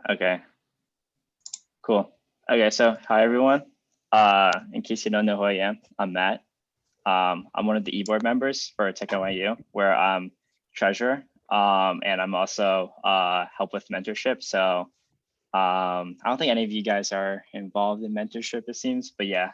Okay, cool. Okay, so hi everyone. In case you don't know who I am, I'm Matt. I'm one of the e-board members for Tech NYU, where I'm treasurer, and I'm also help with mentorship. So I don't think any of you guys are involved in mentorship, it seems, but yeah.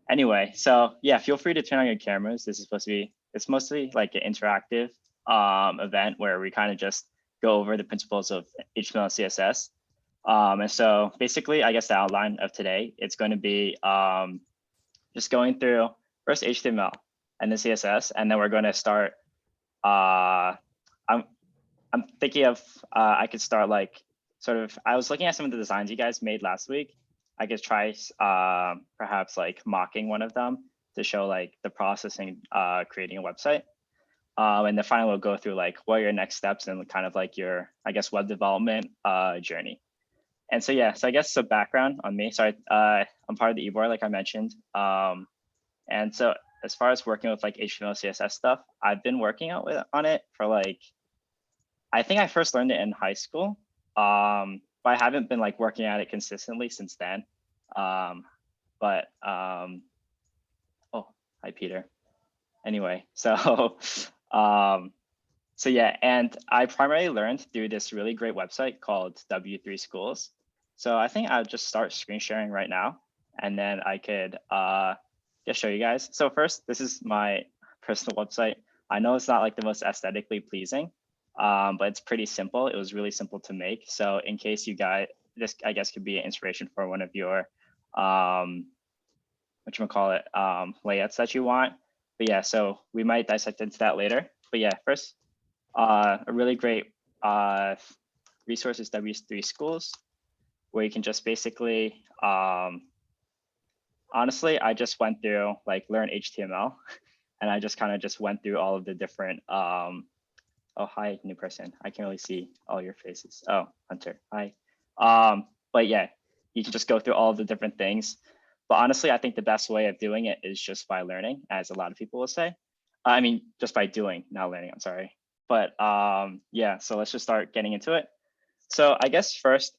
Anyway, so yeah, feel free to turn on your cameras. This is supposed to be, it's mostly like an interactive event where we kind of just go over the principles of HTML and CSS. And so basically, I guess the outline of today, it's going to be just going through first HTML and then CSS, and then we're going to start. I'm thinking of I could start like sort of. I was looking at some of the designs you guys made last week. I could try perhaps like mocking one of them to show like the processing creating a website. And then finally, we'll go through like what are your next steps and kind of like your, I guess, web development journey. And so, yeah, so I guess some background on me. So I'm part of the eBoard, like I mentioned. And so as far as working with like HTML, CSS stuff, I've been working on it for like, I think I first learned it in high school, but I haven't been like working at it consistently since then. Oh, hi, Peter. Anyway, so, so yeah, and I primarily learned through this really great website called W3 Schools. So I think I'll just start screen sharing right now, and then I could just show you guys. So first, this is my personal website. I know it's not like the most aesthetically pleasing, but it's pretty simple. It was really simple to make. So in case you guys, this I guess could be an inspiration for one of your layouts that you want. But yeah, so we might dissect into that later. But yeah, first, a really great resource is W3 Schools, where you can just basically, honestly, I just went through like learn HTML, and I just kind of just went through all of the different, oh, hi, new person. I can't really see all your faces. Oh, Hunter, hi. But yeah, you can just go through all of the different things. But honestly, I think the best way of doing it is just by learning, as a lot of people will say. I mean, just by doing, not learning, I'm sorry. But yeah, so let's just start getting into it. So I guess first,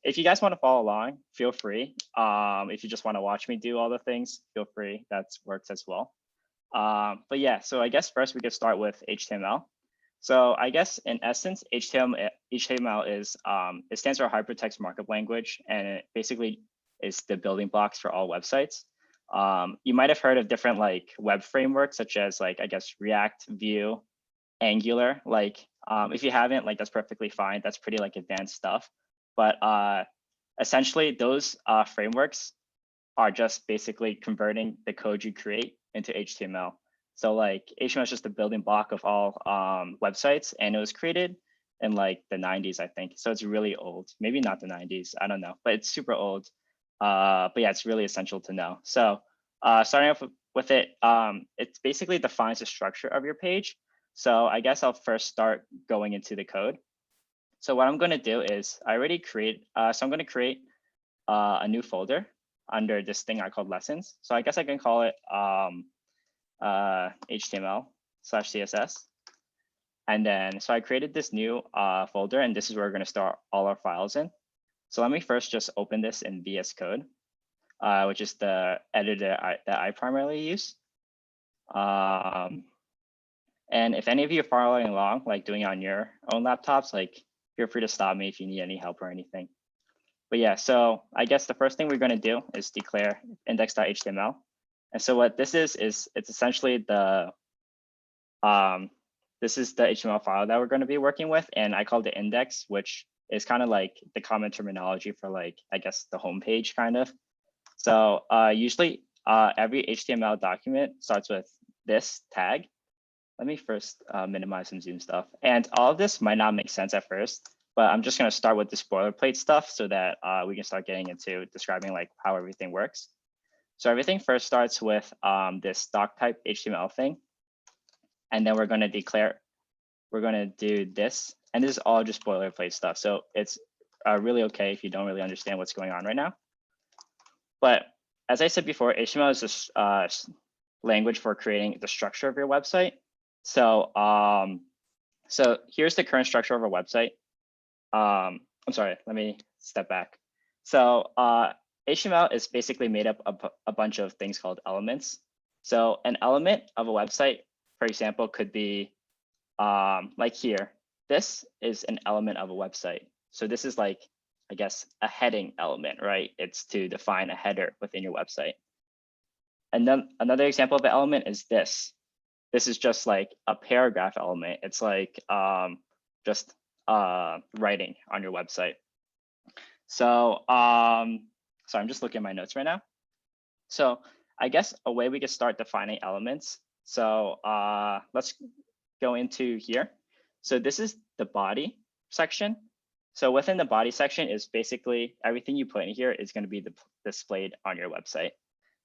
if you guys want to follow along, feel free. If you just want to watch me do all the things, feel free. That works as well. But yeah, so I guess first we could start with HTML. So I guess in essence, HTML is, it stands for Hypertext Markup Language, and it basically is the building blocks for all websites. You might have heard of different like web frameworks, such as like, I guess, React, Vue, Angular. Like if you haven't, like that's perfectly fine. That's pretty like advanced stuff. But essentially those frameworks are just basically converting the code you create into HTML. So like HTML is just the building block of all websites, and it was created in like the 90s, I think. So it's really old, maybe not the 90s, I don't know, but it's super old. But yeah, it's really essential to know. So starting off with it, it basically defines the structure of your page. So I guess I'll first start going into the code. So what I'm going to do is I already create, so I'm going to create a new folder under this thing I called lessons. So I guess I can call it HTML/CSS. And then, so I created this new folder, and this is where we're going to start all our files in. So let me first just open this in VS Code, which is the editor that I primarily use. And if any of you are following along, like doing it on your own laptops, like feel free to stop me if you need any help or anything. But yeah, so I guess the first thing we're going to do is declare index.html. And so what this is it's essentially the, this is the HTML file that we're going to be working with. And I called it index, which is kind of like the common terminology for like, I guess, the home page kind of. So usually every HTML document starts with this tag. Let me first minimize some Zoom stuff. And all of this might not make sense at first, but I'm just going to start with the boilerplate stuff so that we can start getting into describing like how everything works. So everything first starts with this doc type HTML thing. And then we're going to declare, we're going to do this. And this is all just boilerplate stuff. So it's really okay if you don't really understand what's going on right now. But as I said before, HTML is this language for creating the structure of your website. So, so here's the current structure of our website. I'm sorry, let me step back. So HTML is basically made up of a bunch of things called elements. So an element of a website, for example, could be like here. This is an element of a website. So this is like, I guess, a heading element, right? It's to define a header within your website. And then another example of an element is this. This is just like a paragraph element. It's like just writing on your website. So, so I'm just looking at my notes right now. So I guess a way we could start defining elements. So let's go into here. So this is the body section. So within the body section is basically everything you put in here is going to be displayed on your website.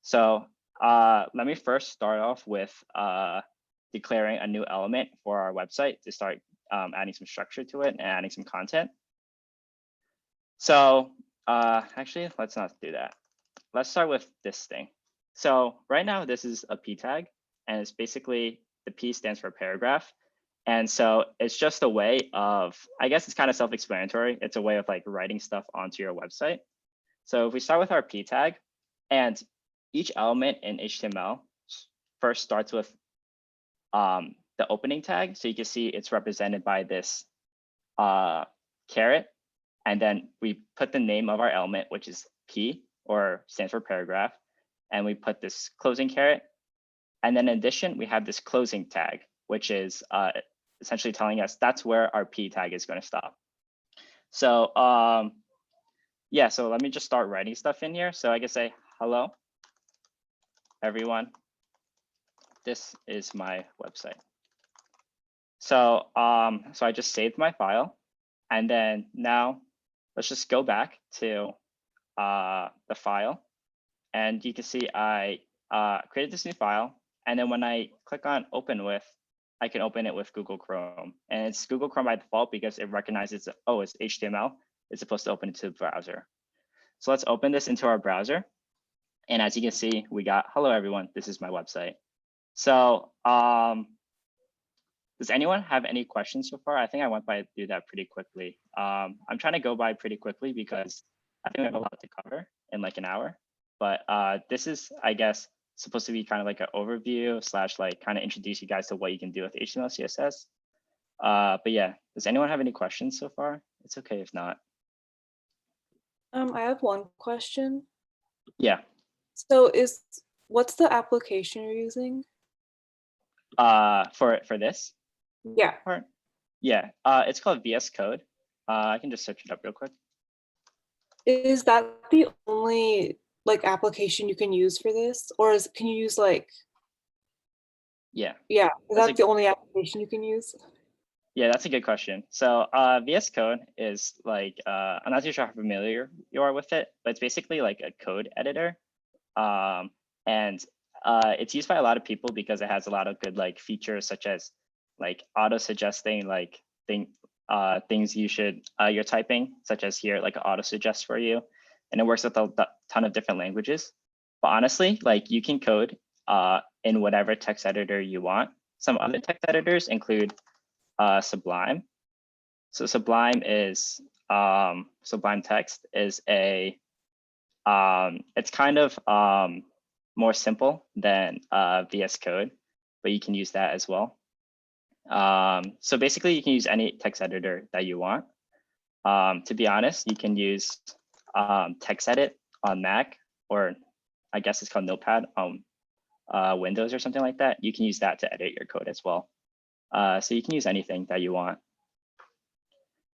So let me first start off with declaring a new element for our website to start adding some structure to it and adding some content. So actually, let's not do that. Let's start with this thing. So right now, this is a P tag, and it's basically the P stands for paragraph. And so it's just a way of, I guess it's kind of self-explanatory. It's a way of like writing stuff onto your website. So if we start with our P tag, and each element in HTML first starts with the opening tag. So you can see it's represented by this caret. And then we put the name of our element, which is P, or stands for paragraph. And we put this closing caret. And then in addition, we have this closing tag, which is essentially telling us that's where our P tag is going to stop. So yeah, so let me just start writing stuff in here. So I can say, hello, everyone. This is my website. So so I just saved my file. And then now let's just go back to the file. And you can see I created this new file. And then when I click on open with, I can open it with Google Chrome. And it's Google Chrome by default because it recognizes, oh, it's HTML. It's supposed to open it to the browser. So let's open this into our browser. And as you can see, we got, hello, everyone. This is my website. So does anyone have any questions so far? I think I went through that pretty quickly. I'm trying to go by pretty quickly because I think we have a lot to cover in like an hour. But this is, I guess, supposed to be kind of like an overview / like kind of introduce you guys to what you can do with HTML, CSS. But yeah, does anyone have any questions so far? It's okay if not. I have one question. Yeah. So what's the application you're using? For this? Yeah. Part? Yeah, it's called VS Code. I can just search it up real quick. Is that the only like application you can use for this, or can you use like? Yeah. Yeah, is that the only application you can use? Yeah, that's a good question. So VS Code is like, I'm not too sure how familiar you are with it, but it's basically like a code editor. And it's used by a lot of people because it has a lot of good like features such as like auto suggesting like things you're typing, such as here, like auto suggest for you. And it works with a ton of different languages. But honestly, like you can code in whatever text editor you want. Some other text editors include Sublime. So Sublime is Sublime Text is a it's kind of more simple than VS Code, but you can use that as well. So basically, you can use any text editor that you want. To be honest, you can use TextEdit on Mac, or I guess it's called Notepad on Windows or something like that. You can use that to edit your code as well. So you can use anything that you want.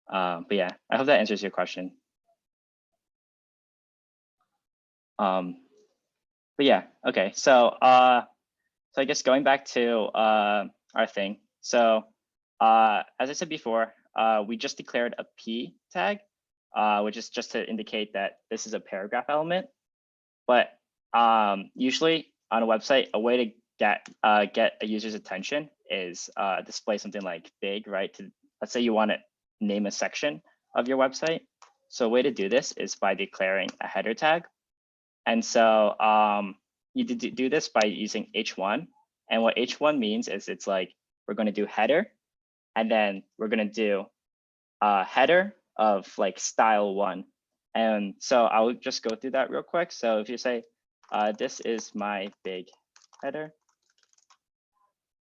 But yeah, I hope that answers your question. But yeah, okay. So so I guess going back to our thing. So as I said before, we just declared a P tag, which is just to indicate that this is a paragraph element. But usually on a website, a way to get a user's attention is display something like big, right? Let's say you want to name a section of your website. So a way to do this is by declaring a header tag. And so you do this by using h1. And what h1 means is it's like, we're going to do header, and then we're going to do header of like style 1. And so I'll just go through that real quick. So if you say, this is my big header.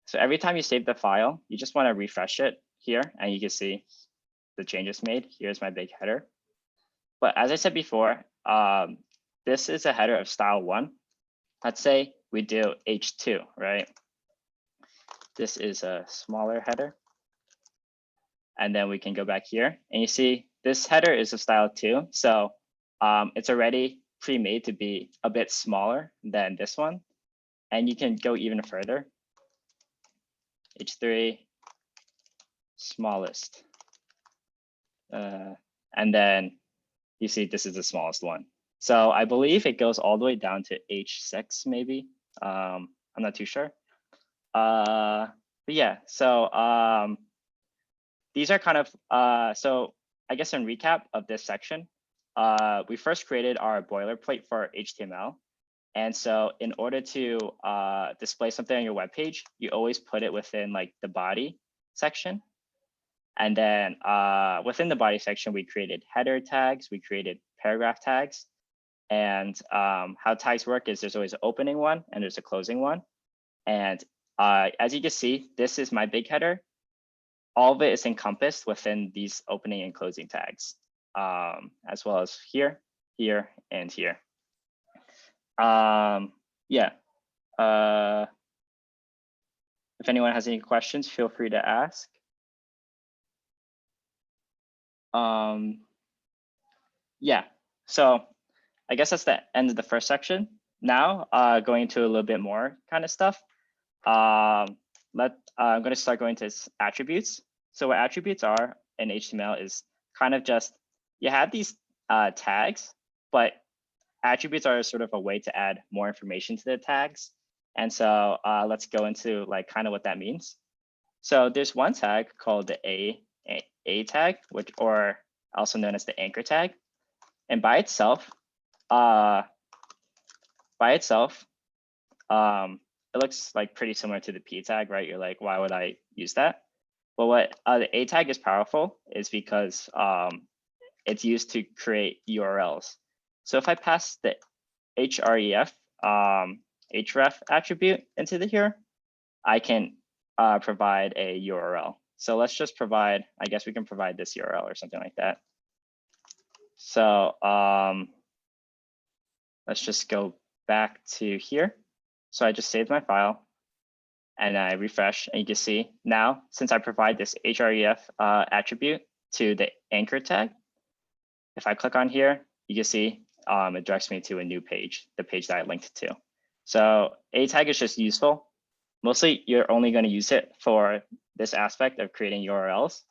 So every time you save the file, you just want to refresh it here, and you can see the changes made. Here's my big header. But as I said before, this is a header of style 1. Let's say we do H2, right? This is a smaller header. And then we can go back here, and you see this header is of style 2. So it's already pre-made to be a bit smaller than this one. And you can go even further. H3, smallest. And then you see this is the smallest one. So I believe it goes all the way down to H6, maybe. I'm not too sure. But yeah, so these are kind of, so I guess in recap of this section, we first created our boilerplate for HTML. And so in order to display something on your web page, you always put it within like the body section. And then within the body section, we created header tags, we created paragraph tags. And how tags work is there's always an opening one and there's a closing one. And as you can see, this is my big header. All of it is encompassed within these opening and closing tags, as well as here, here, and here. Yeah. If anyone has any questions, feel free to ask. Yeah, so I guess that's the end of the first section. Now, going into a little bit more kind of stuff. I'm going to start going to attributes. So what attributes are in HTML is kind of just, you have these tags, but attributes are sort of a way to add more information to the tags. And so let's go into like kind of what that means. So there's one tag called the A tag, which, or also known as the anchor tag. And by itself, it looks like pretty similar to the P tag, right? You're like, why would I use that? But what the A tag is powerful is because it's used to create URLs. So if I pass the href attribute into here, I can provide a URL. So let's just provide, I guess we can provide this URL or something like that. So let's just go back to here. So I just saved my file and I refresh, and you can see now, since I provide this href attribute to the anchor tag, if I click on here, you can see it directs me to a new page, the page that I linked to. So A tag is just useful. Mostly you're only going to use it for this aspect of creating URLs.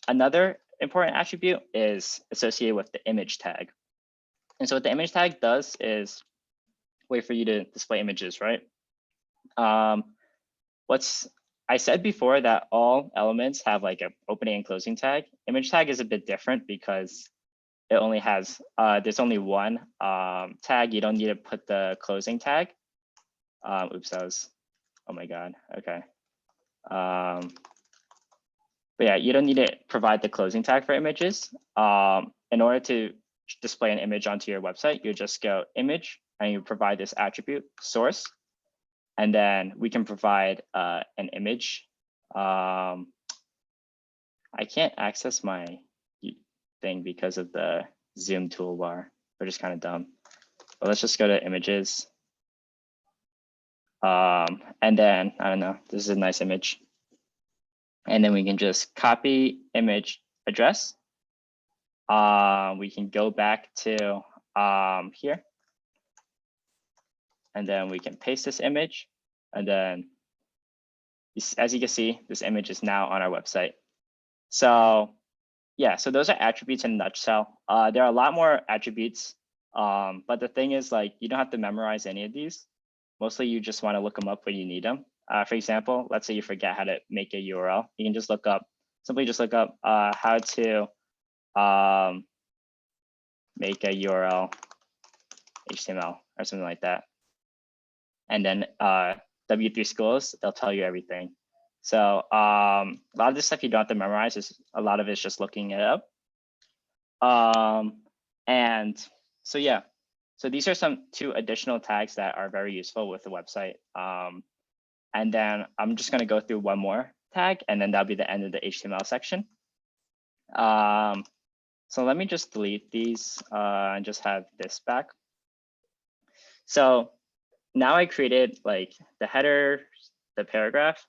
Another important attribute is associated with the image tag. And so what the image tag does is wait for you to display images, right? I said before that all elements have like an opening and closing tag. Image tag is a bit different because it only has, there's only one tag. You don't need to put the closing tag. Oops, that was, oh my God, okay. But yeah, you don't need to provide the closing tag for images. In order to display an image onto your website, you just go image and you provide this attribute source. And then we can provide an image. I can't access my thing because of the Zoom toolbar, which is kind of dumb. But let's just go to images. And then, I don't know, this is a nice image. And then we can just copy image address. We can go back to here. And then we can paste this image. And then, as you can see, this image is now on our website. So yeah, so those are attributes in a nutshell. There are a lot more attributes, but the thing is, like, you don't have to memorize any of these. Mostly you just want to look them up when you need them. For example, let's say you forget how to make a URL. You can just look up, simply just look up how to make a URL HTML or something like that. And then W3 Schools, they'll tell you everything. So a lot of this stuff you don't have to memorize. A lot of it's just looking it up. And so yeah, so these are two additional tags that are very useful with the website. And then I'm just going to go through one more tag, and then that'll be the end of the HTML section. So let me just delete these and just have this back. So now I created like the header, the paragraph.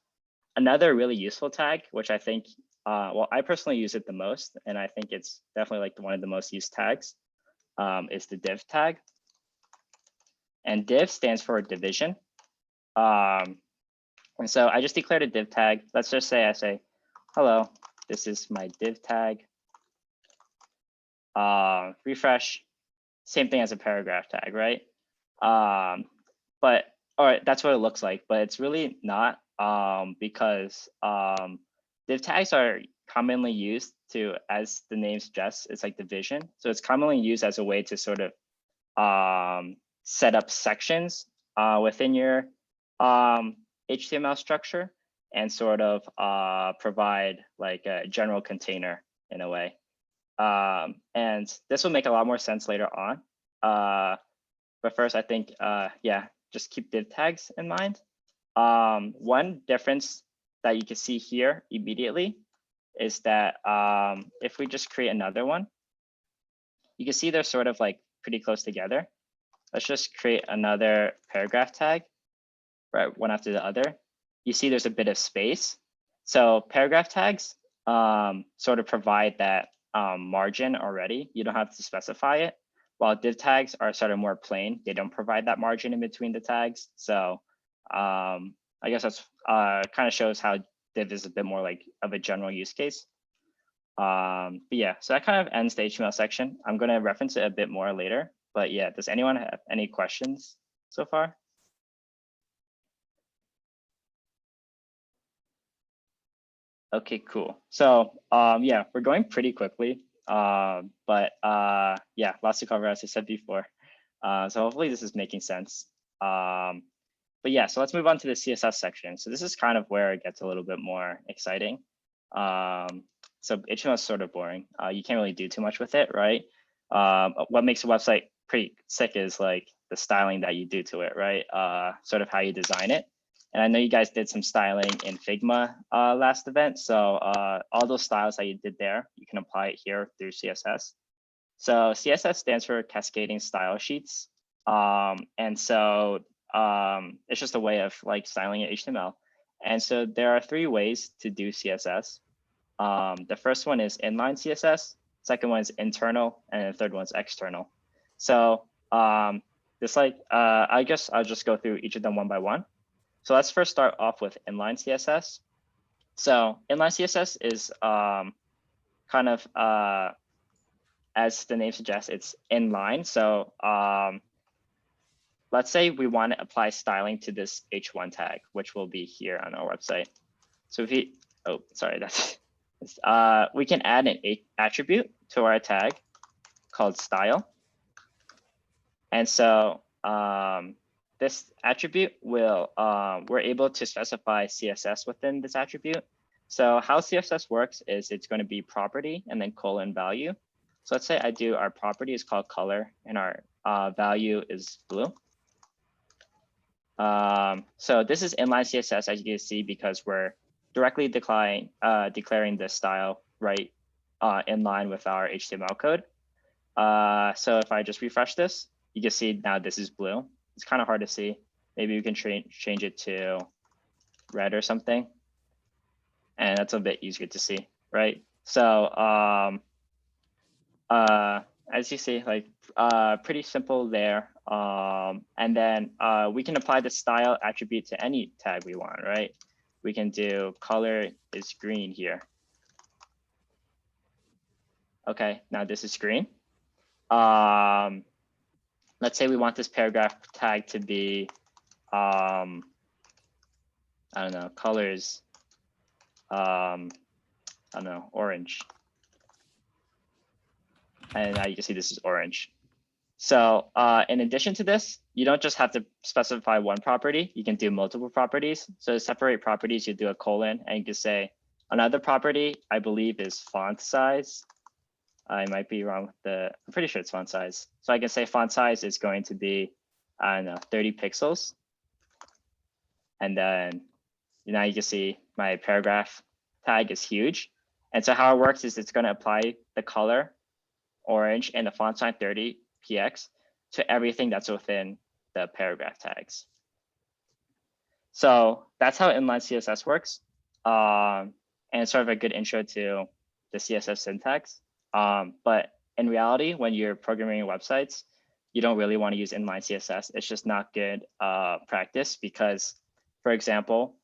Another really useful tag, which I think, well, I personally use it the most, and I think it's definitely like one of the most used tags, is the div tag. And div stands for division. And so I just declared a div tag. Let's just say I say, hello, this is my div tag. Refresh, same thing as a paragraph tag, right? Or that's what it looks like, but it's really not, because div tags are commonly used to, as the name suggests, it's like division. So it's commonly used as a way to sort of set up sections within your HTML structure and sort of provide like a general container in a way. And this will make a lot more sense later on. But first, I think, yeah, just keep div tags in mind. One difference that you can see here immediately is that if we just create another one, you can see they're sort of like pretty close together. Let's just create another paragraph tag, right, one after the other. You see there's a bit of space. So paragraph tags sort of provide that margin already. You don't have to specify it. While div tags are sort of more plain, they don't provide that margin in between the tags. So I guess that's kind of shows how div is a bit more like of a general use case. But yeah, so that kind of ends the HTML section. I'm going to reference it a bit more later. But yeah, does anyone have any questions so far? Okay, cool. So yeah, we're going pretty quickly. But yeah, lots to cover, as I said before. So hopefully this is making sense. But yeah, so let's move on to the CSS section. So this is kind of where it gets a little bit more exciting. So HTML is sort of boring. You can't really do too much with it, right? What makes a website pretty sick is like the styling that you do to it, right? Sort of how you design it. And I know you guys did some styling in Figma last event. So all those styles that you did there, you can apply it here through CSS. So CSS stands for Cascading Style Sheets. And so it's just a way of like styling in HTML. And so there are three ways to do CSS. The first one is inline CSS. Second one is internal, and the third one is external. So this I guess I'll just go through each of them one by one. So let's first start off with inline CSS. So inline CSS is kind of, as the name suggests, it's inline. So let's say we want to apply styling to this h1 tag, which will be here on our website. So if you, oh, sorry, that's, we can add an attribute to our tag called style. And so this attribute will, we're able to specify CSS within this attribute. So how CSS works is it's going to be property and then colon value. So let's say our property is called color and our value is blue. So this is inline CSS, as you can see, because we're directly declaring the style right in line with our HTML code. So if I just refresh this, you can see now this is blue. It's kind of hard to see. Maybe we can change it to red or something. And that's a bit easier to see, right? So as you see, like pretty simple there. And then we can apply the style attribute to any tag we want, right? We can do color is green here. Okay, now this is green. Let's say we want this paragraph tag to be, I don't know, colors, I don't know, orange. And now you can see this is orange. So in addition to this, you don't just have to specify one property, you can do multiple properties. So to separate properties, you do a colon and you can say another property, I believe is font size. I might be wrong with I'm pretty sure it's font size. So I can say font size is going to be, I don't know, 30 pixels. And then now you can see my paragraph tag is huge. And so how it works is it's going to apply the color orange and the font size 30px to everything that's within the paragraph tags. So that's how inline CSS works. And it's sort of a good intro to the CSS syntax. But in reality, when you're programming websites, you don't really want to use inline CSS. It's just not good practice because, for example,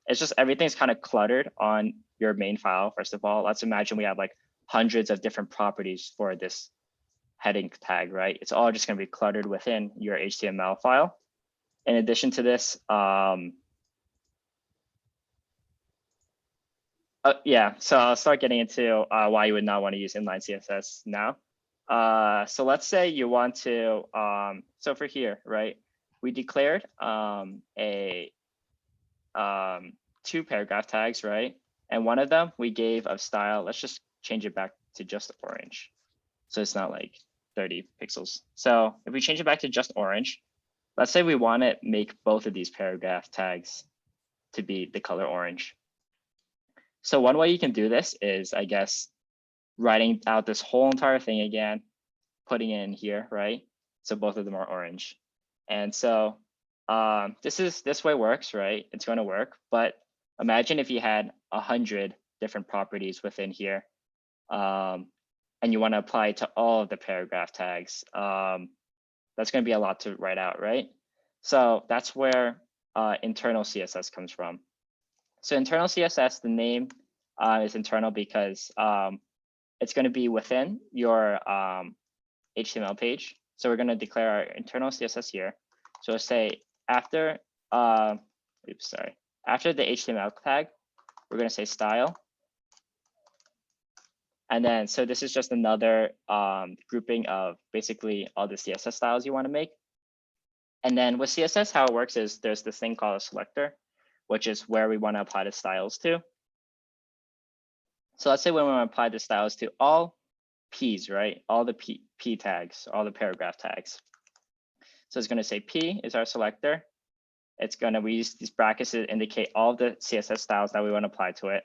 it's just everything's kind of cluttered on your main file. First of all, let's imagine we have like hundreds of different properties for this heading tag, right? It's all just going to be cluttered within your HTML file. In addition to this, yeah, so I'll start getting into why you would not want to use inline CSS now. So let's say you want to, so for here, right, we declared two paragraph tags, right? And one of them we gave of style, let's just change it back to just orange. So it's not like 30 pixels. So if we change it back to just orange, let's say we want to make both of these paragraph tags to be the color orange. So one way you can do this is, I guess, writing out this whole entire thing again, putting it in here, right? So both of them are orange. And so this way works, right? It's going to work. But imagine if you had 100 different properties within here, and you want to apply it to all of the paragraph tags. That's going to be a lot to write out, right? So that's where internal CSS comes from. So internal CSS, the name is internal because it's going to be within your HTML page. So we're going to declare our internal CSS here. So we'll say after, after the HTML tag, we're going to say style. And then, so this is just another grouping of basically all the CSS styles you want to make. And then with CSS, how it works is there's this thing called a selector, which is where we want to apply the styles to. So let's say when we want to apply the styles to all P's, right? All the P tags, all the paragraph tags. So it's going to say P is our selector. It's going to, we use these brackets to indicate all the CSS styles that we want to apply to it.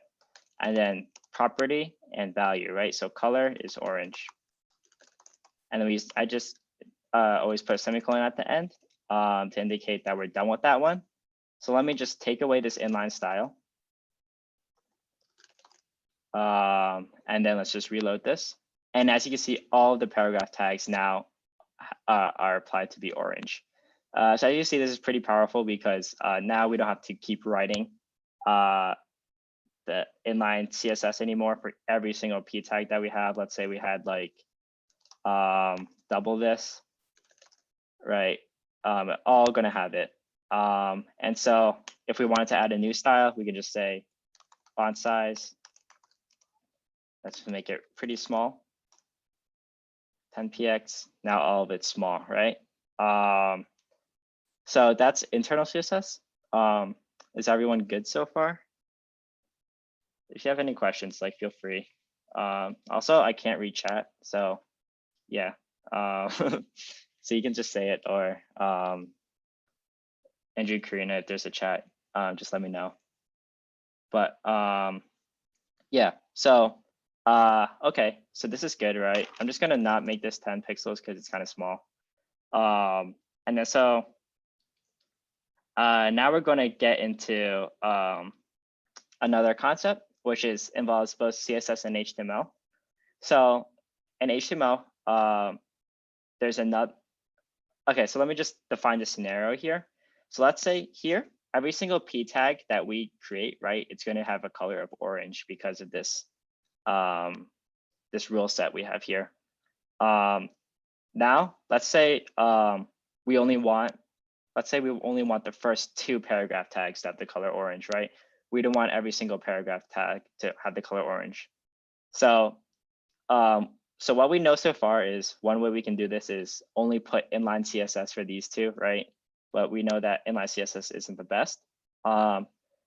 And then property and value, right? So color is orange. And then I just always put a semicolon at the end to indicate that we're done with that one. So let me just take away this inline style. And then let's just reload this. And as you can see, all of the paragraph tags now are applied to be orange. So as you see, this is pretty powerful because now we don't have to keep writing the inline CSS anymore for every single P tag that we have. Let's say we had like double this, right? All gonna have it. And so if we wanted to add a new style, we could just say font size. Let's make it pretty small. 10px. Now all of it's small, right? So that's internal CSS. Is everyone good so far? If you have any questions, like feel free. Also, I can't read chat, so yeah. So you can just say it, or Andrew, Karina, if there's a chat, just let me know. But yeah, so okay, so this is good, right? I'm just gonna not make this 10 pixels because it's kind of small. And then so now we're gonna get into another concept, which involves both CSS and HTML. So in HTML, there's another. Okay, so let me just define the scenario here. So let's say here, every single P tag that we create, right, it's going to have a color of orange because of this this rule set we have here. Now, let's say we only want the first two paragraph tags to have the color orange, right? We don't want every single paragraph tag to have the color orange. So So what we know so far is one way we can do this is only put inline CSS for these two, right? But we know that inline CSS isn't the best.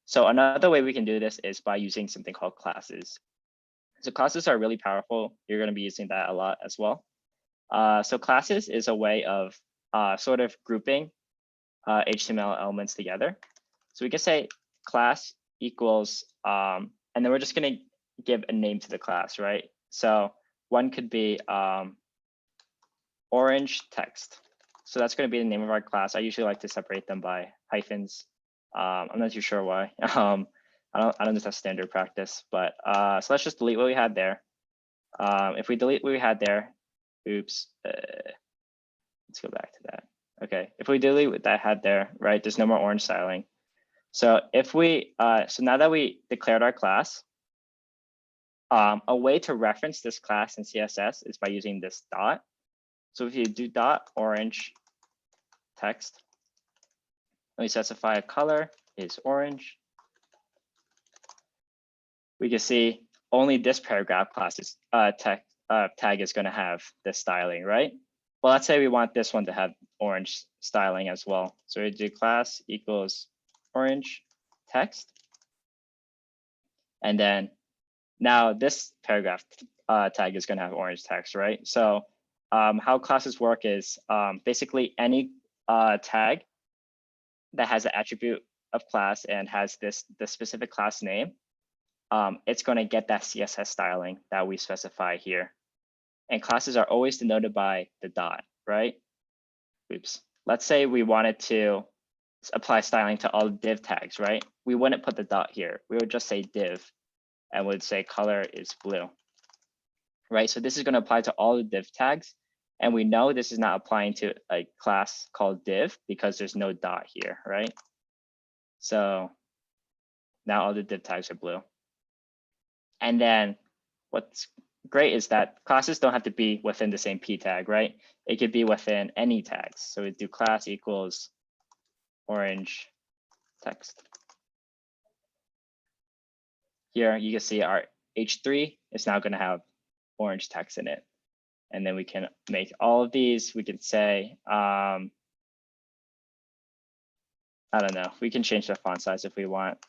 So another way we can do this is by using something called classes. So classes are really powerful. You're going to be using that a lot as well. So classes is a way of sort of grouping HTML elements together. So we can say class equals, and then we're just going to give a name to the class, right? So one could be orange text. So that's going to be the name of our class. I usually like to separate them by hyphens. I'm not too sure why. I don't know if that's standard practice, but so let's just delete what we had there. If we delete what we had there, oops, let's go back to that. Okay, if we delete what that had there, right, there's no more orange styling. So if we, so now that we declared our class, a way to reference this class in CSS is by using this dot. So if you do dot orange text, we specify a color is orange. We can see only this paragraph class tag is going to have this styling, right? Well, let's say we want this one to have orange styling as well. So we do class equals orange text. And then now this paragraph tag is going to have orange text, right? So how classes work is basically any tag that has the attribute of class and has the specific class name, it's going to get that CSS styling that we specify here. And classes are always denoted by the dot, right? Oops. Let's say we wanted to apply styling to all div tags, right? We wouldn't put the dot here. We would just say div and would say color is blue, right? So this is going to apply to all the div tags. And we know this is not applying to a class called div because there's no dot here, right? So now all the div tags are blue. And then what's great is that classes don't have to be within the same p tag, right? It could be within any tags. So we do class equals orange text. Here you can see our h3 is now going to have orange text in it. And then we can make all of these. We can say, I don't know, we can change the font size if we want,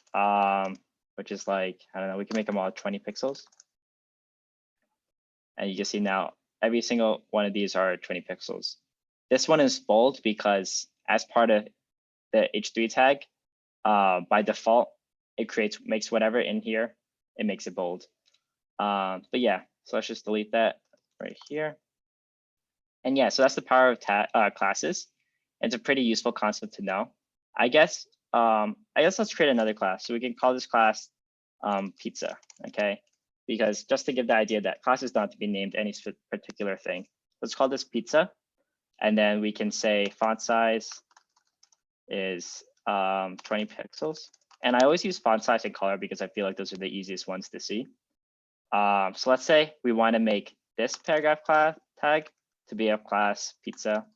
which is like, I don't know, we can make them all 20 pixels. And you can see now every single one of these are 20 pixels. This one is bold because as part of the h3 tag, by default, it makes whatever in here, it makes it bold. But yeah, so let's just delete that right here. And yeah, so that's the power of classes. It's a pretty useful concept to know. I guess let's create another class. So we can call this class pizza, okay? Because just to give the idea that classes don't have to be named any particular thing. Let's call this pizza. And then we can say font size is 20 pixels. And I always use font size and color because I feel like those are the easiest ones to see. So let's say we want to make this paragraph class tag to be of class pizza.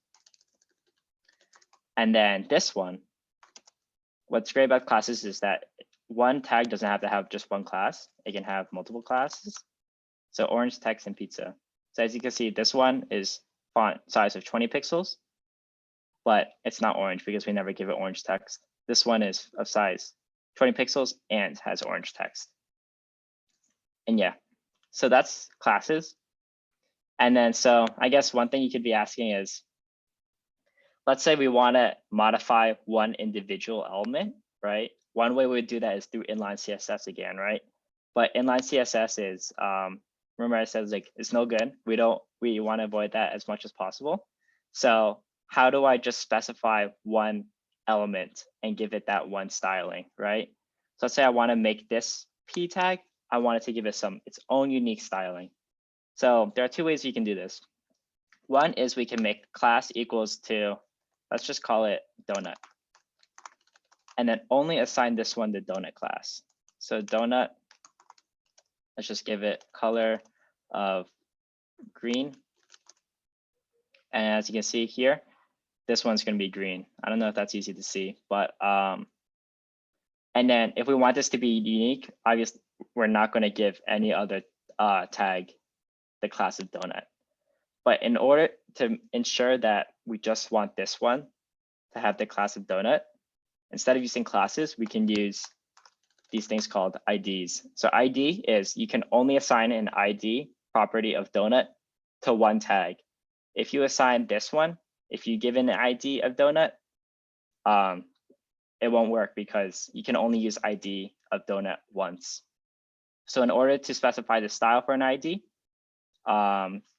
And then this one, what's great about classes is that one tag doesn't have to have just one class. It can have multiple classes. So orange text and pizza. So as you can see, this one is font size of 20 pixels, but it's not orange because we never give it orange text. This one is of size 20 pixels and has orange text. And yeah, so that's classes. And then, so I guess one thing you could be asking is, let's say we want to modify one individual element, right? One way we would do that is through inline CSS again, right? But inline CSS is, remember I said like it's no good. We want to avoid that as much as possible. So how do I just specify one element and give it that one styling, right? So let's say I want to make this p tag. I want it to give it its own unique styling. So there are two ways you can do this. One is we can make class equals to, let's just call it donut. And then only assign this one the donut class. So donut, let's just give it color of green. And as you can see here, this one's going to be green. I don't know if that's easy to see, but and then if we want this to be unique, obviously we're not going to give any other tag the class of donut. But in order to ensure that we just want this one to have the class of donut, instead of using classes, we can use these things called IDs. So ID is you can only assign an ID property of donut to one tag. If you assign this one, if you give an ID of donut, it won't work because you can only use ID of donut once. So in order to specify the style for an ID,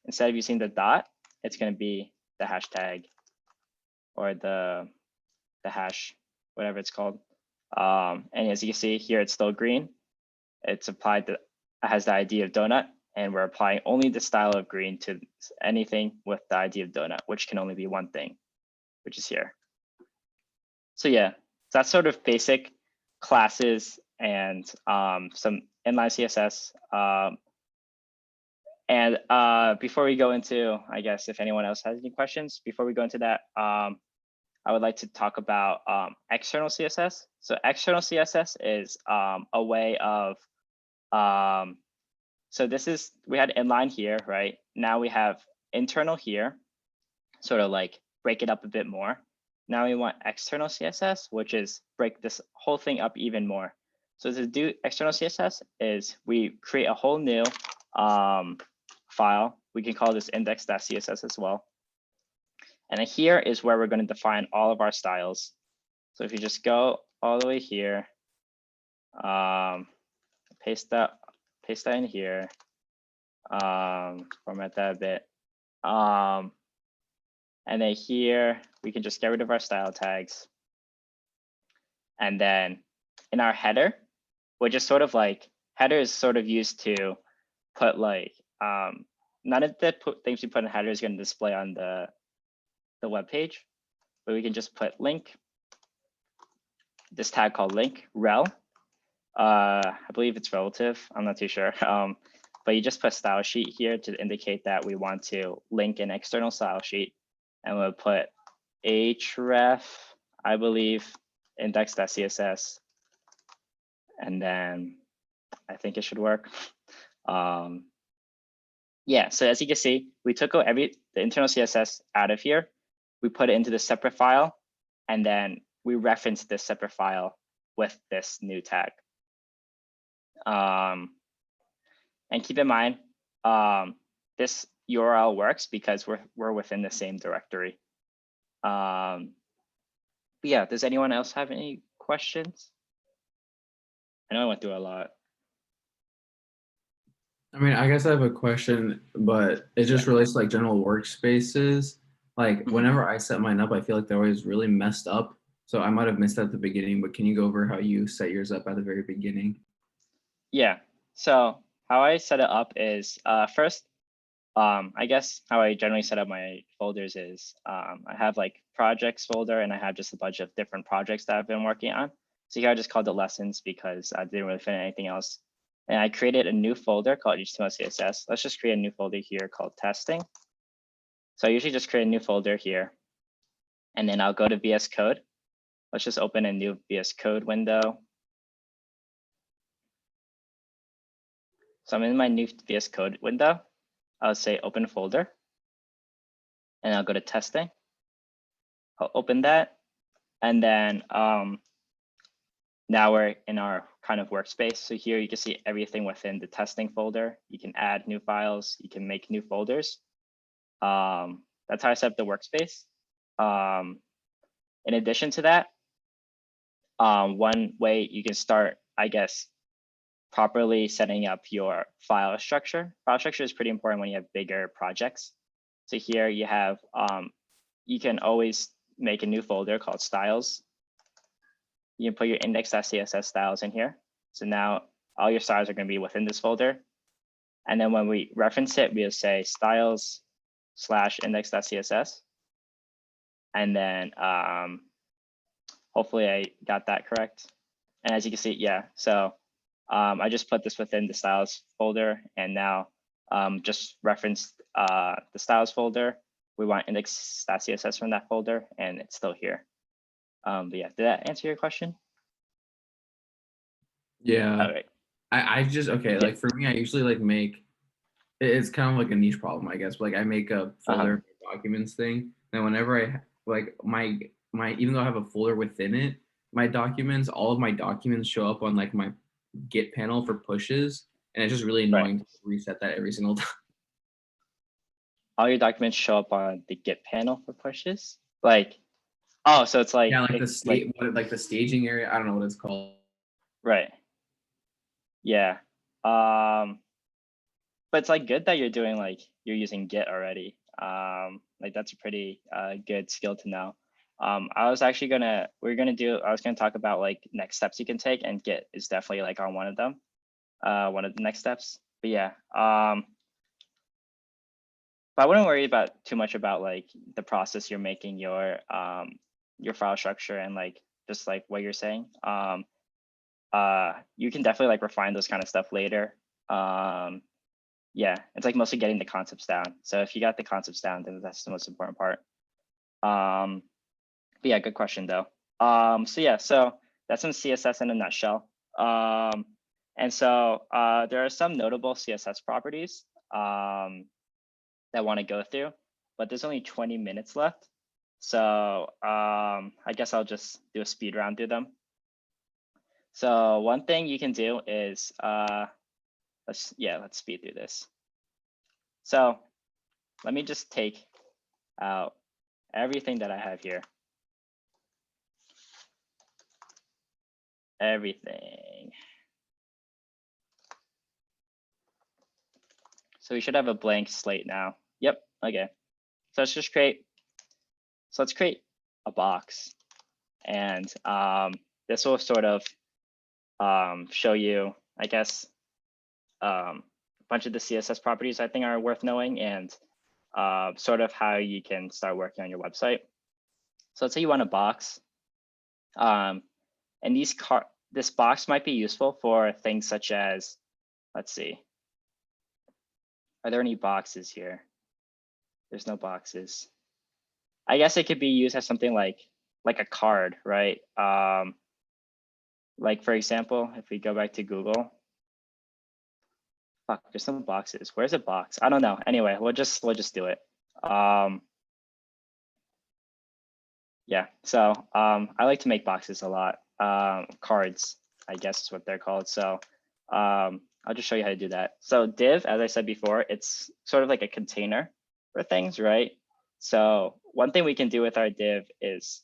instead of using the dot, it's going to be the hashtag or the hash, whatever it's called. And as you can see here, it's still green. It's applied to, it has the ID of donut, and we're applying only the style of green to anything with the ID of donut, which can only be one thing, which is here. So yeah, that's sort of basic classes and some inline CSS. And before we go into, I guess, if anyone else has any questions, before we go into that, I would like to talk about external CSS. So external CSS is a way of, so this is, we had inline here, right? Now we have internal here, sort of like break it up a bit more. Now we want external CSS, which is break this whole thing up even more. So to do external CSS is we create a whole new file. We can call this index.css as well. And then here is where we're going to define all of our styles. So if you just go all the way here, paste that in here, format that a bit. And then here, we can just get rid of our style tags. And then in our header, which is sort of like, header is sort of used to put like, none of the things we put in header is going to display on the web page, but we can just put link, this tag called link, rel. I believe it's relative, I'm not too sure. But you just put style sheet here to indicate that we want to link an external style sheet. And we'll put href, I believe, index.css. And then I think it should work. Yeah, so as you can see, we took out the internal CSS out of here. We put it into the separate file, and then we reference this separate file with this new tag. And keep in mind, this URL works because we're within the same directory. But yeah, does anyone else have any questions? I know I went through a lot. I mean, I guess I have a question, but it just relates to like general workspaces. Like whenever I set mine up, I feel like they're always really messed up. So I might have missed that at the beginning, but can you go over how you set yours up at the very beginning? Yeah, so how I set it up is first, I guess how I generally set up my folders is I have like projects folder, and I have just a bunch of different projects that I've been working on. So here I just called it lessons because I didn't really fit in anything else. And I created a new folder called HTML CSS. Let's just create a new folder here called testing. So I usually just create a new folder here, and then I'll go to VS Code. Let's just open a new VS Code window. So I'm in my new VS Code window. I'll say open folder, and I'll go to testing. I'll open that, and then now we're in our kind of workspace. So here you can see everything within the testing folder. You can add new files. You can make new folders. That's how I set up the workspace. In addition to that, one way you can start, I guess, properly setting up your file structure. File structure is pretty important when you have bigger projects. So here you have, you can always make a new folder called styles. You can put your index.css styles in here. So now all your styles are going to be within this folder. And then when we reference it, we'll say styles/index.css. And then hopefully I got that correct. And as you can see, yeah, so I just put this within the styles folder, and now just reference the styles folder. We want index.css from that folder, and it's still here. But yeah, did that answer your question? Yeah. All right. I just, okay, like for me, I usually like make It's kind of like a niche problem, I guess. Like I make a folder documents thing, and whenever I like my even though I have a folder within it, my documents, all of my documents show up on like my Git panel for pushes, and it's just really annoying to reset that every single time. All your documents show up on the Git panel for pushes. Like, oh, so it's like Yeah, like the it's state, like the staging area. I don't know what it's called. right. Yeah. But it's like good that you're doing like you're using Git already. Like that's a pretty good skill to know. I was actually I was gonna talk about like next steps you can take, and Git is definitely like on one of them, one of the next steps. But yeah, but I wouldn't worry about too much about like the process you're making your file structure and like just like what you're saying. You can definitely like refine those kind of stuff later. Yeah, it's like mostly getting the concepts down. So if you got the concepts down, then that's the most important part. But yeah, good question though. So yeah, so that's some CSS in a nutshell. And so there are some notable CSS properties that I want to go through, but there's only 20 minutes left. So I guess I'll just do a speed round through them. So one thing you can do is let's speed through this. So let me just take out everything that I have here. Everything. So we should have a blank slate now. Yep, okay. So let's create a box. And this will sort of show you, I guess, a bunch of the CSS properties I think are worth knowing, and sort of how you can start working on your website. So let's say you want a box. And this box might be useful for things such as, let's see, are there any boxes here? There's no boxes. I guess it could be used as something like a card, right? Like for example, if we go back to Google, fuck, there's no boxes. Where's a box? I don't know. Anyway, we'll just do it. Yeah, so I like to make boxes a lot. Cards, I guess is what they're called. So I'll just show you how to do that. So div, as I said before, it's sort of like a container for things, right? So one thing we can do with our div is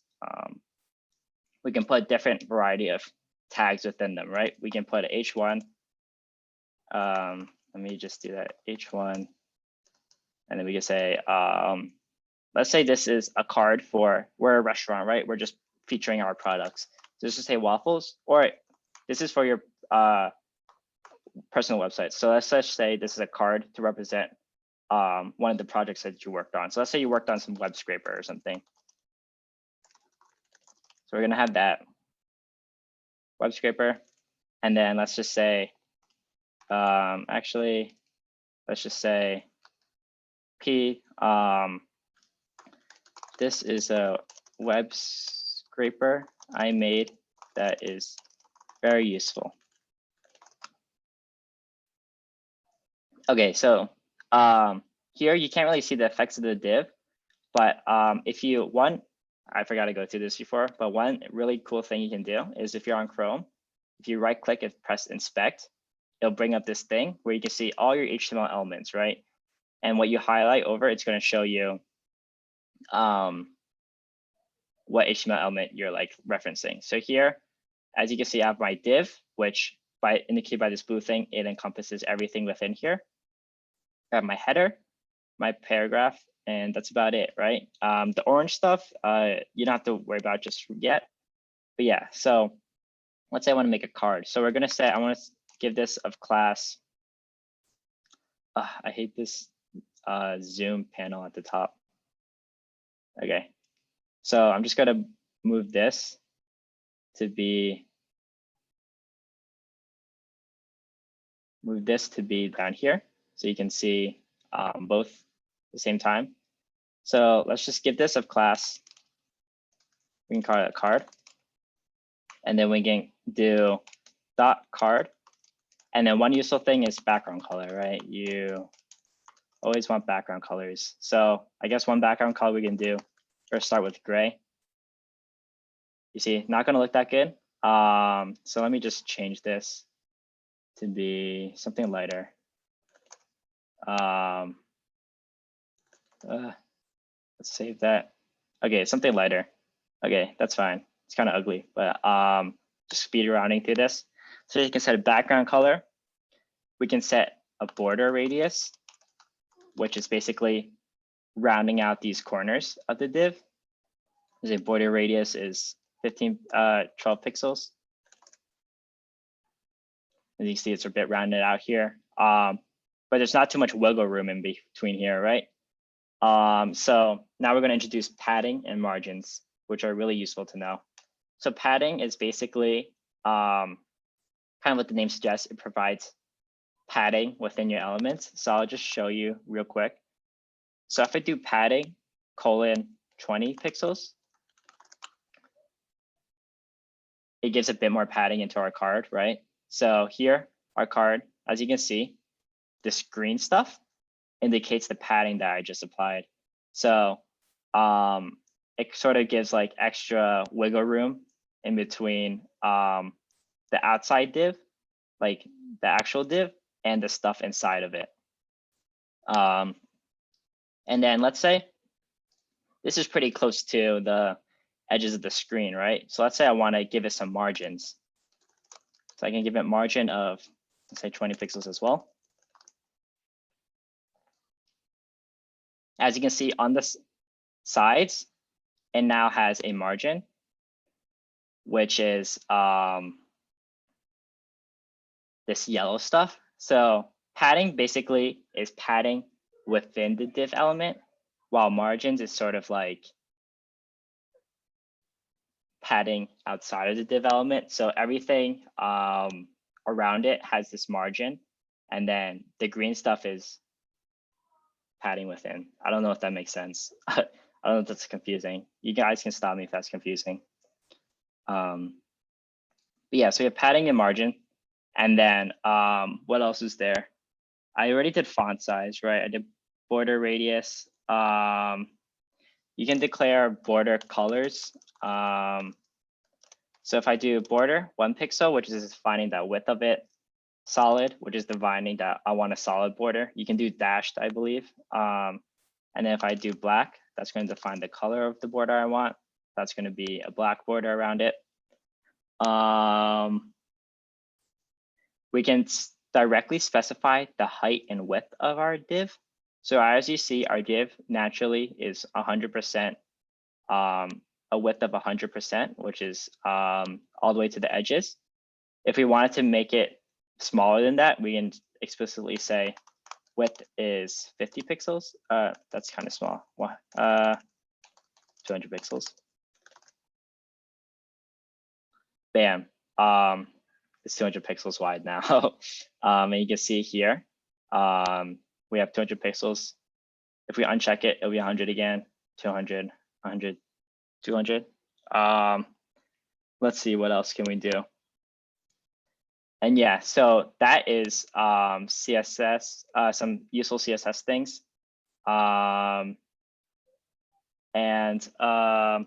we can put a different variety of tags within them, right? We can put a h1. Let me just do that, h1. And then we can say, let's say this is a card we're a restaurant, right? We're just featuring our products. So this is say waffles, or this is for your personal website. So let's just say this is a card to represent one of the projects that you worked on. So let's say you worked on some web scraper or something. So we're gonna have that web scraper. And then let's just say, actually, let's just say P, this is a web scraper I made that is very useful. Okay, so here you can't really see the effects of the div, but if you I forgot to go through this before, but one really cool thing you can do is if you're on Chrome, if you right click and press inspect, it'll bring up this thing where you can see all your HTML elements, right? And what you highlight over, it's going to show you what HTML element you're like referencing. So here, as you can see, I have my div, which indicated by this blue thing, it encompasses everything within here. I have my header, my paragraph, and that's about it, right? The orange stuff, you don't have to worry about just yet. But yeah, so let's say I want to make a card. So we're going to say, I want to give this of class. I hate this zoom panel at the top. Okay, so I'm just going to move this to be down here, so you can see both at the same time. So let's just give this of class. We can call it a card, and then we can do dot card, and then one useful thing is background color, right? always want background colors. So I guess one background color we can do, first start with gray. You see, not gonna look that good. So let me just change this to be something lighter. Let's save that. Okay, something lighter. Okay, that's fine. It's kind of ugly, but just speed rounding through this. So you can set a background color. We can set a border radius, which is basically rounding out these corners of the div. The border radius is 12 pixels. As you can see, it's a bit rounded out here, but there's not too much wiggle room in between here, right? So now we're going to introduce padding and margins, which are really useful to know. So padding is basically kind of what the name suggests. It provides padding within your elements. So I'll just show you real quick. So if I do padding : 20 pixels, it gives a bit more padding into our card, right? So here, our card, as you can see, this green stuff indicates the padding that I just applied. So it sort of gives like extra wiggle room in between the outside div, like the actual div, and the stuff inside of it. And then let's say this is pretty close to the edges of the screen, right? So let's say I want to give it some margins. So I can give it margin of, let's say 20 pixels as well. As you can see on the sides, it now has a margin, which is this yellow stuff. So padding basically is padding within the div element, while margins is sort of like padding outside of the div element. So everything around it has this margin, and then the green stuff is padding within. I don't know if that makes sense. I don't know if that's confusing. You guys can stop me if that's confusing. But yeah, so we have padding and margin. And then what else is there? I already did font size, right? I did border radius. You can declare border colors. So if I do border 1 pixel, which is defining that width of it, solid, which is defining that I want a solid border. You can do dashed, I believe. And then if I do black, that's going to define the color of the border I want. That's going to be a black border around it. We can directly specify the height and width of our div. So as you see, our div naturally is 100%, a width of 100%, which is all the way to the edges. If we wanted to make it smaller than that, we can explicitly say width is 50 pixels. That's kind of small. 200 pixels. Bam. It's 200 pixels wide now. And you can see here, we have 200 pixels. If we uncheck it, it'll be 100 again, 200, 100, 200. Let's see, what else can we do? And yeah, so that is CSS, some useful CSS things. And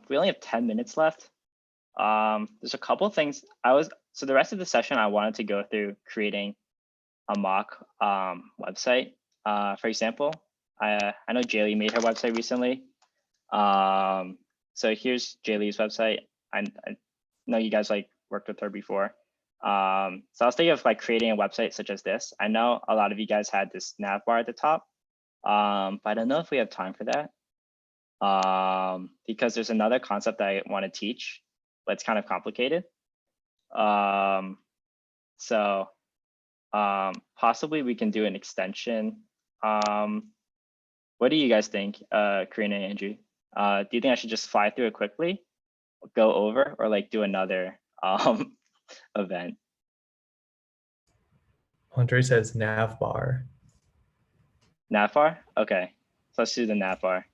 we only have 10 minutes left. There's a couple things so the rest of the session I wanted to go through creating a mock website. For example, I know Jaylee made her website recently. So here's Jaylee's website. I know you guys like worked with her before. So I was thinking of like creating a website such as this. I know a lot of you guys had this nav bar at the top, but I don't know if we have time for that. Because there's another concept that I want to teach, but it's kind of complicated. So possibly we can do an extension. What do you guys think, Karina and Andrew? Do you think I should just fly through it quickly, go over, or like do another event? Andre says Nav Bar. Nav Bar? Okay, so let's do the Nav Bar.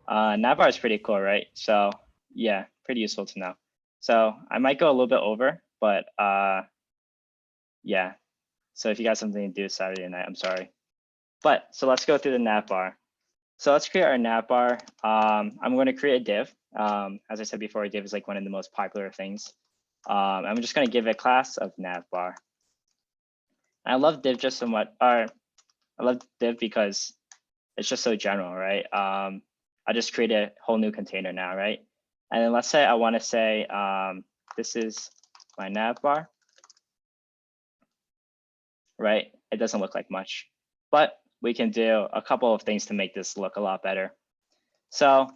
Nav Bar is pretty cool, right? So yeah, pretty useful to know. So I might go a little bit over, but yeah. So if you got something to do Saturday night, I'm sorry. But so let's go through the nav bar. So let's create our nav bar. I'm going to create a div. As I said before, a div is like one of the most popular things. I'm just going to give it a class of nav bar. I love div just so much. I love div because it's just so general, right? I just create a whole new container now, right? And then let's say I want to say this is my nav bar, right? It doesn't look like much, but we can do a couple of things to make this look a lot better. So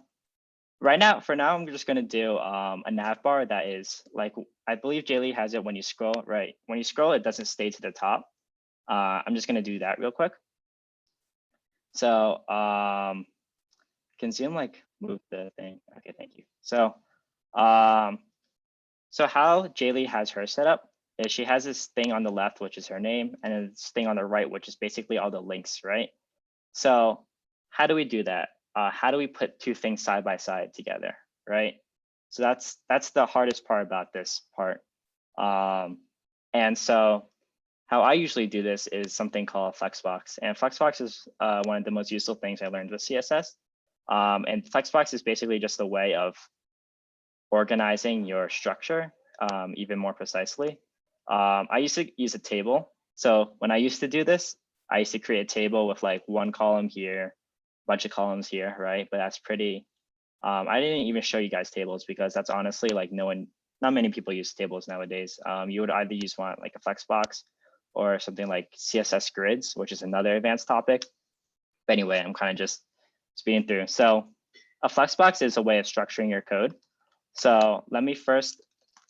for now, I'm just going to do a nav bar that is like, I believe Jaylee has it when you scroll, right? When you scroll, it doesn't stay to the top. I'm just going to do that real quick. So can Zoom like move the thing? Okay, thank you. So how Jaylee has her set up is she has this thing on the left, which is her name, and then this thing on the right, which is basically all the links, right? So how do we do that? How do we put two things side by side together, right? So that's the hardest part about this part. And so how I usually do this is something called Flexbox. And Flexbox is one of the most useful things I learned with CSS. And Flexbox is basically just a way of organizing your structure even more precisely. I used to use a table. So when I used to do this, I used to create a table with like one column here, a bunch of columns here, right? But that's pretty, I didn't even show you guys tables because that's honestly like not many people use tables nowadays. You would either use one like a Flexbox or something like CSS grids, which is another advanced topic. But anyway, I'm kind of just speeding through. So a Flexbox is a way of structuring your code. So let me first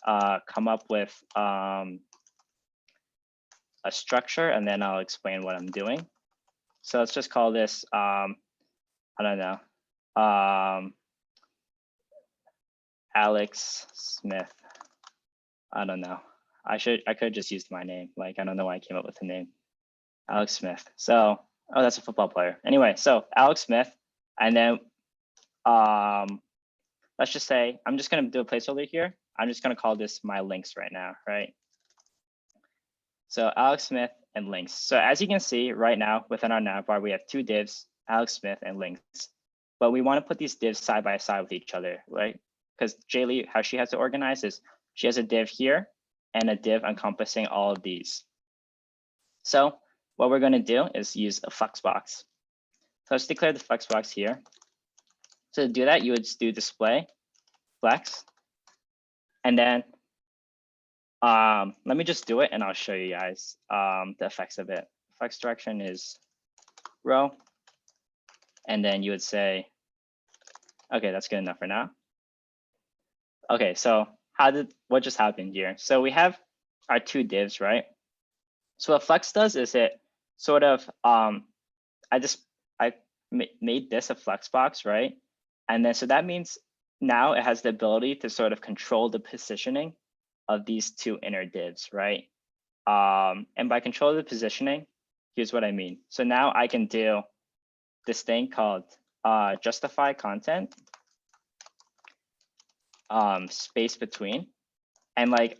come up with a structure, and then I'll explain what I'm doing. So let's just call this, I don't know, Alex Smith. I don't know. I could just use my name. Like, I don't know why I came up with the name, Alex Smith. So, oh, that's a football player. Anyway, so Alex Smith, and then let's just say, I'm just gonna do a placeholder here. I'm just gonna call this my links right now, right? So Alex Smith and links. So as you can see right now within our nav bar, we have two divs, Alex Smith and links. But we want to put these divs side by side with each other, right? Because Jaylee, how she has to organize is she has a div here and a div encompassing all of these. So what we're going to do is use a Flexbox. So let's declare the Flexbox here. So to do that, you would do display flex, and then let me just do it and I'll show you guys the effects of it. Flex direction is row. And then you would say, okay, that's good enough for now. Okay, so what just happened here? So we have our two divs, right? So what Flex does is it sort of, I made this a Flexbox, right? And then so that means now it has the ability to sort of control the positioning of these two inner divs, right? And by control the positioning, here's what I mean. So now I can do this thing called justify content space between, and like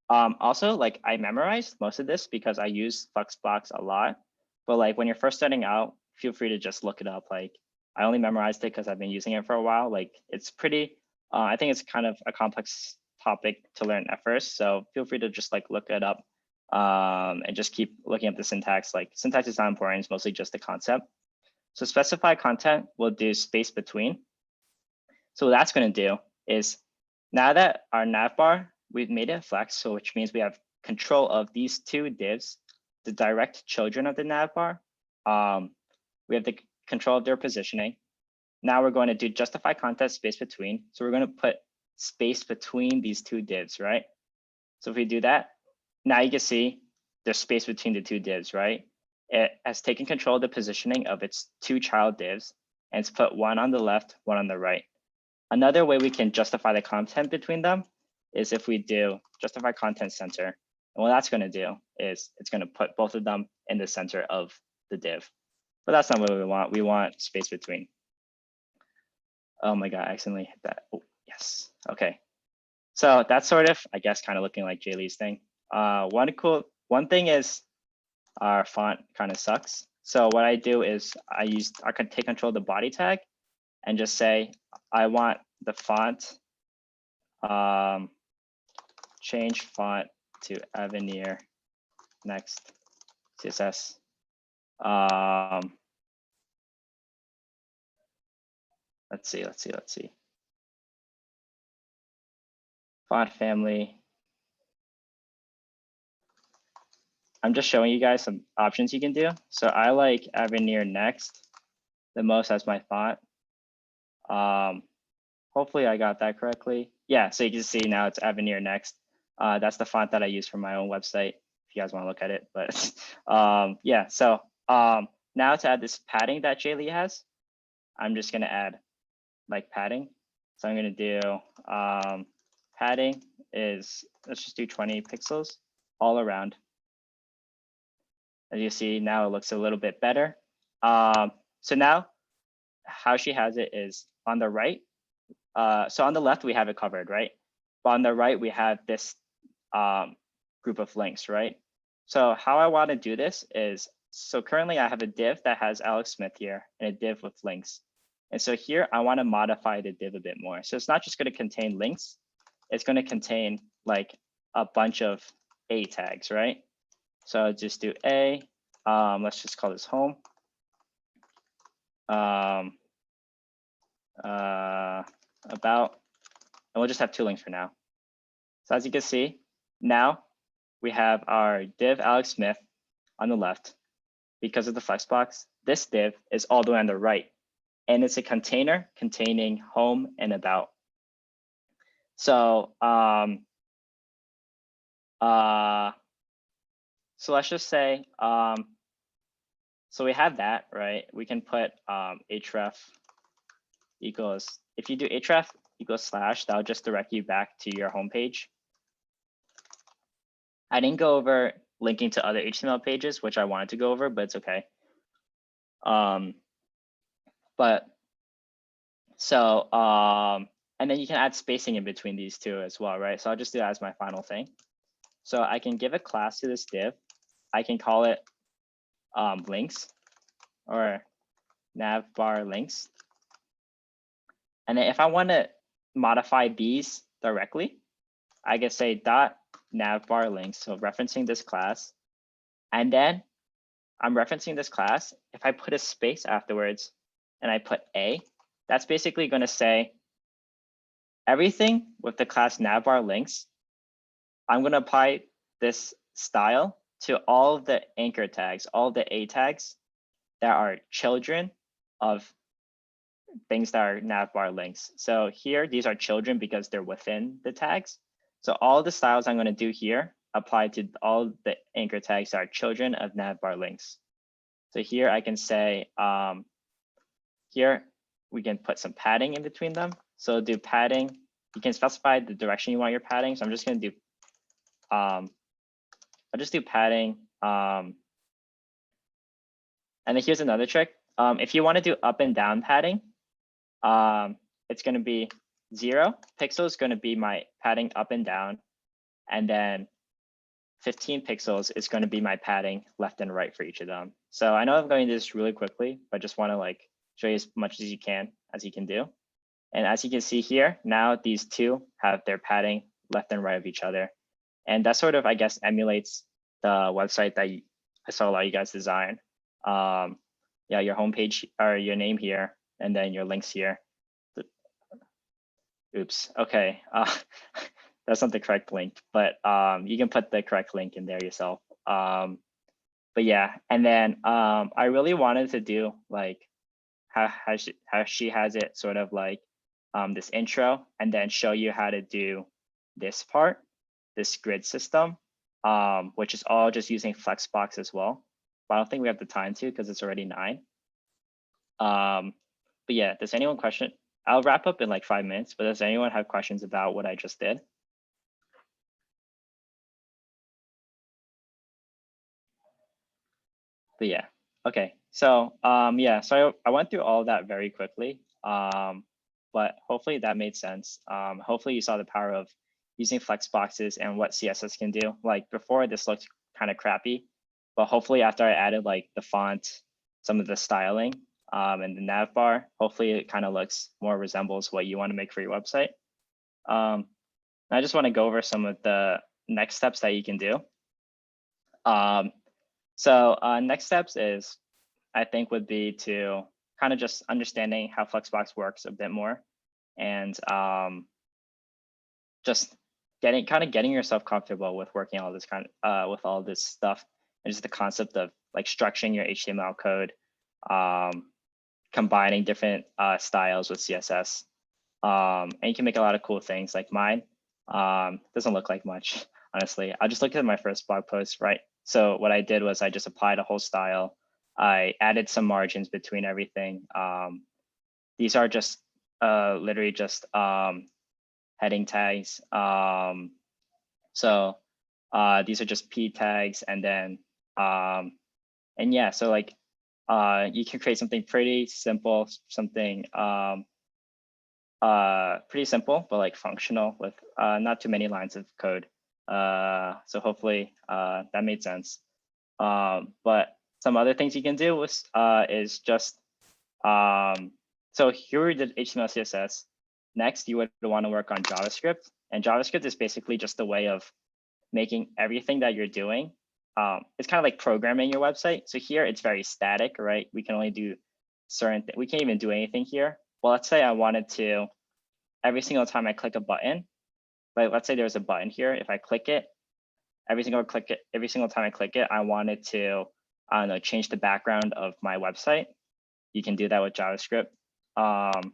also like I memorized most of this because I use Flexbox a lot. But like when you're first starting out, feel free to just look it up. Like I only memorized it because I've been using it for a while. Like it's pretty. I think it's kind of a complex topic to learn at first. So feel free to just like look it up and just keep looking up the syntax. Like syntax is not important, it's mostly just the concept. So specify content will do space between. So what that's going to do is now that our nav bar, we've made it flex, so which means we have control of these two divs, the direct children of the nav bar. We have the control of their positioning. Now we're going to do justify content space between. So we're going to put space between these two divs, right? So if we do that, now you can see there's space between the two divs, right? It has taken control of the positioning of its two child divs, and it's put one on the left, one on the right. Another way we can justify the content between them is if we do justify content center. And what that's going to do is it's going to put both of them in the center of the div. But that's not what we want. We want space between. Oh my God, I accidentally hit that. Oh, yes. Okay. So that's sort of, I guess, kind of looking like Jaylee's thing. One thing is our font kind of sucks. So what I do is I can take control of the body tag and just say, I want the font, change font to Avenir next CSS. Let's see. Font family. I'm just showing you guys some options you can do. So I like Avenir Next the most as my font. Hopefully I got that correctly. Yeah, so you can see now it's Avenir Next. That's the font that I use for my own website, if you guys want to look at it. But yeah, so now to add this padding that Jaylee has, I'm just going to add like padding. So I'm going to do padding is, let's just do 20 pixels all around. As you see, now it looks a little bit better. So now how she has it is on the right. So on the left, we have it covered, right? But on the right, we have this group of links, right? So how I want to do this is, so currently I have a div that has Alex Smith here and a div with links. And so here I want to modify the div a bit more. So it's not just going to contain links. It's going to contain like a bunch of A tags, right? So I'll just do A. Let's just call this home. About, and we'll just have 2 links for now. So as you can see, now we have our div Alex Smith on the left. Because of the Flexbox, this div is all the way on the right, and it's a container containing home and about. So so let's just say, so we have that, right? We can put href equals, if you do href equals / that'll just direct you back to your home page. I didn't go over linking to other HTML pages, which I wanted to go over, but it's okay. But so, and then you can add spacing in between these two as well, right? So I'll just do that as my final thing. So I can give a class to this div. I can call it links or nav bar links. And then if I want to modify these directly, I can say dot nav bar links. So referencing this class. And then I'm referencing this class. If I put a space afterwards and I put A, that's basically going to say everything with the class nav bar links. I'm going to apply this style to all the anchor tags, all the A tags that are children of things that are nav bar links. So here, these are children because they're within the tags. So all the styles I'm going to do here apply to all the anchor tags that are children of nav bar links. So here I can say, here we can put some padding in between them. So do padding. You can specify the direction you want your padding. So I'm just going to do, I'll just do padding. And then here's another trick. If you want to do up and down padding, it's going to be 0 pixels is going to be my padding up and down. And then 15 pixels is going to be my padding left and right for each of them. So I know I'm going to do this really quickly, but just want to like show you as much as you can do. And as you can see here, now these two have their padding left and right of each other. And that sort of, I guess, emulates the website that I saw a lot of you guys design. Yeah, your homepage or your name here, and then your links here. Oops, okay. That's not the correct link, but you can put the correct link in there yourself. But yeah, and then I really wanted to do like how she has it sort of like this intro, and then show you how to do this part, this grid system, which is all just using Flexbox as well. But I don't think we have the time to because it's already 9. But yeah, does anyone question? I'll wrap up in like 5 minutes, but does anyone have questions about what I just did? But yeah, okay. So yeah, so I went through all of that very quickly, but hopefully that made sense. Hopefully you saw the power of using Flexboxes and what CSS can do. Like before, this looked kind of crappy, but hopefully after I added like the font some of the styling and the nav bar. Hopefully it kind of looks more resembles what you want to make for your website. I just want to go over some of the next steps that you can do. Next steps is, I think, would be to kind of just understanding how Flexbox works a bit more, and just getting yourself comfortable with working all this with all this stuff, and just the concept of like structuring your HTML code, combining different styles with CSS, and you can make a lot of cool things. Like mine doesn't look like much, honestly. I'll just look at my first blog post, right? So what I did was I just applied a whole style. I added some margins between everything. These are just literally just heading tags. These are just P tags, and then and yeah, so like you can create something pretty simple, something pretty simple but like functional with not too many lines of code. So hopefully that made sense. But some other things you can do is just so here we did HTML, CSS. Next, you would want to work on JavaScript, and JavaScript is basically just a way of making everything that you're doing. It's kind of like programming your website. So here it's very static, right? We can only do certain things. We can't even do anything here. Well, let's say I wanted to, every single time I click a button, like let's say there's a button here. If I click it, every single time I click it, I wanted to, I don't know, change the background of my website. You can do that with JavaScript.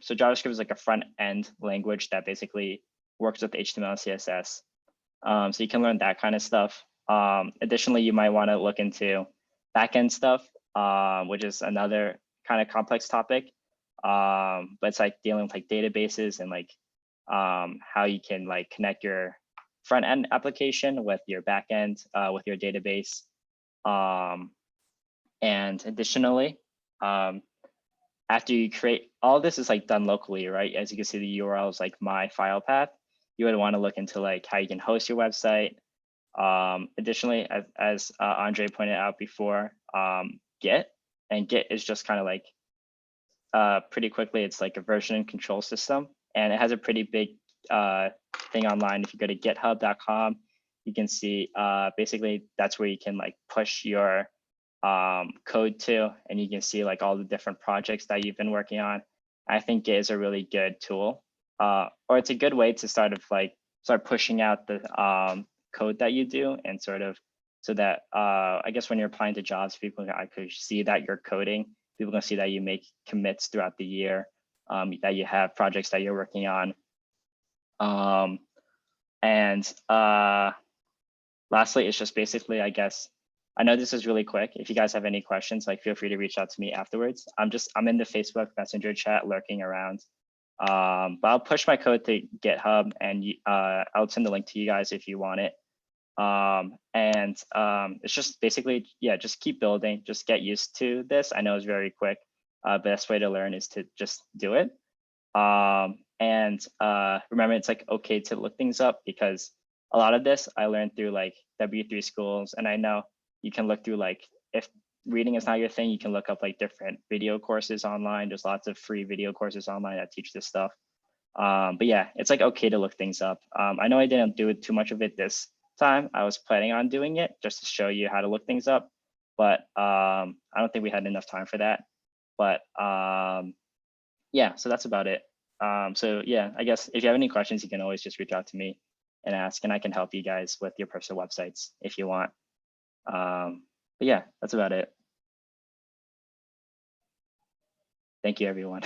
So JavaScript is like a front end language that basically works with HTML and CSS. So you can learn that kind of stuff. Additionally, you might want to look into backend stuff, which is another kind of complex topic. But it's like dealing with like databases and like how you can like connect your front end application with your backend with your database. And additionally, after you create, all this is like done locally, right? As you can see, the URL is like my file path. You would want to look into like how you can host your website. Additionally, as Andre pointed out before, Git, and Git is just kind of like pretty quickly, it's like a version control system, and it has a pretty big thing online. If you go to github.com, you can see basically that's where you can like push your code to, and you can see like all the different projects that you've been working on. I think Git is a really good tool, or it's a good way to start pushing out the code that you do, and sort of so that I guess when you're applying to jobs, people could see that you're coding. People can see that you make commits throughout the year, that you have projects that you're working on. Lastly, it's just basically, I guess, I know this is really quick. If you guys have any questions, like feel free to reach out to me afterwards. I'm in the Facebook Messenger chat lurking around. But I'll push my code to GitHub, and I'll send the link to you guys if you want it. It's just basically, yeah, just keep building, just get used to this. I know it's very quick. Best way to learn is to just do it. Remember, it's like okay to look things up, because a lot of this I learned through like W3 schools, and I know you can look through, like, if reading is not your thing, you can look up like different video courses online. There's lots of free video courses online that teach this stuff. But yeah, it's like okay to look things up. I know I didn't do too much of it this time. I was planning on doing it just to show you how to look things up, but I don't think we had enough time for that. But yeah, so that's about it. So yeah, I guess if you have any questions, you can always just reach out to me and ask, and I can help you guys with your personal websites if you want. But yeah, that's about it. Thank you, everyone.